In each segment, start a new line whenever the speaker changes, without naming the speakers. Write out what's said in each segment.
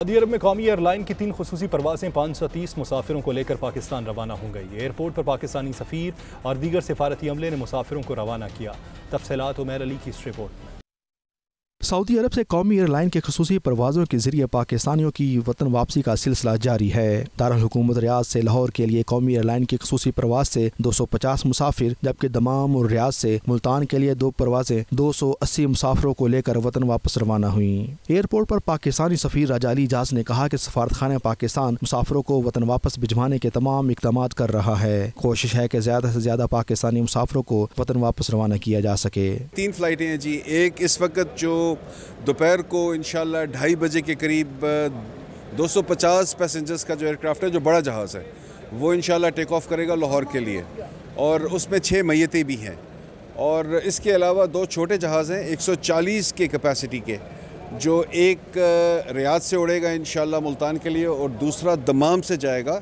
Saudi अरब में कौमी airline की 3 खुसूसी परवाजें 530 मुसाफिरों को लेकर पाकिस्तान रवाना हो गई। एयरपोर्ट पर पाकिस्तानी सफ़ीर और दीगर सिफारती अमले ने मुसाफिरों को रवाना किया। तफसीलात उमैर अली की इस रिपोर्ट में।
सऊदी अरब से कौमी एयरलाइन के खुसूसी परवाज़ों के जरिए पाकिस्तानियों की वतन वापसी का सिलसिला जारी है। दारुल हुकूमत रियाद से लाहौर के लिए कौमी एयरलाइन की खुसूसी परवाज से 250 मुसाफिर, जबकि दमाम और रियाद से मुल्तान के लिए 2 परवाजें 280 मुसाफिरों को लेकर वतन वापस रवाना हुई। एयरपोर्ट पर पाकिस्तानी सफ़ीर राजा अली इजाज ने कहा कि सफारतखाना पाकिस्तान मुसाफिरों को वतन वापस भिजवाने के तमाम इक़दाम कर रहा है। कोशिश है कि ज़्यादा से ज़्यादा पाकिस्तानी मुसाफिरों को वतन वापस रवाना किया जा सके।
3 फ्लाइटें हैं जी। एक इस वक्त जो दोपहर को इंशाल्लाह 2:30 बजे के करीब 250 पैसेंजर्स का जो एयरक्राफ्ट है, जो बड़ा जहाज़ है, वो इंशाल्लाह टेक ऑफ करेगा लाहौर के लिए, और उसमें 6 मैयतें भी हैं। और इसके अलावा 2 छोटे जहाज़ हैं 140 के कैपेसिटी के, जो एक रियाद से उड़ेगा इंशाल्लाह मुल्तान के लिए, और दूसरा दमाम से जाएगा,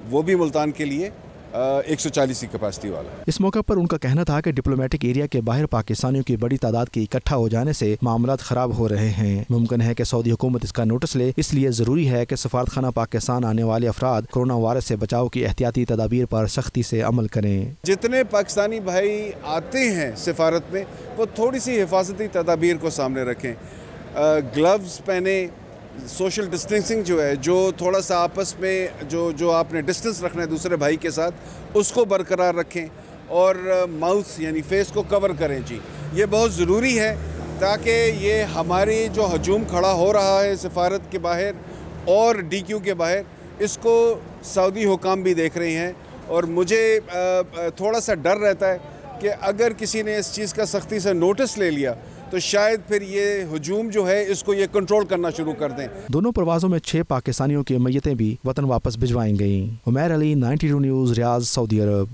वो भी मुल्तान के लिए 140 की कैपेसिटी वाला।
इस मौके पर उनका कहना था कि डिप्लोमेटिक एरिया के बाहर पाकिस्तानियों की बड़ी तादाद के इकट्ठा हो जाने से मामलात खराब हो रहे हैं। मुमकिन है कि सऊदी हुकूमत इसका नोटिस ले, इसलिए जरूरी है कि सफारतखाना पाकिस्तान आने वाले अफराद कोरोना वायरस से बचाव की एहतियाती तदाबीर पर सख्ती से अमल करें।
जितने पाकिस्तानी भाई आते हैं सफारत में, वो थोड़ी सी हिफाजती तदाबीर को सामने रखें। ग्लव्स पहने, सोशल डिस्टेंसिंग जो है, जो थोड़ा सा आपस में जो आपने डिस्टेंस रखना है दूसरे भाई के साथ, उसको बरकरार रखें, और माउथ यानी फेस को कवर करें जी। ये बहुत ज़रूरी है ताकि ये हमारी जो हजूम खड़ा हो रहा है सफारत के बाहर और DQ के बाहर, इसको सऊदी हुकाम भी देख रहे हैं। और मुझे थोड़ा सा डर रहता है कि अगर किसी ने इस चीज़ का सख्ती से नोटिस ले लिया तो शायद फिर ये हजूम जो है, इसको ये कंट्रोल करना शुरू कर दें।
दोनों परवाज़ों में 6 पाकिस्तानियों की मैयतें भी वतन वापस भिजवाई गईं। Umair Ali, 92 news, Riyadh, Saudi अरब।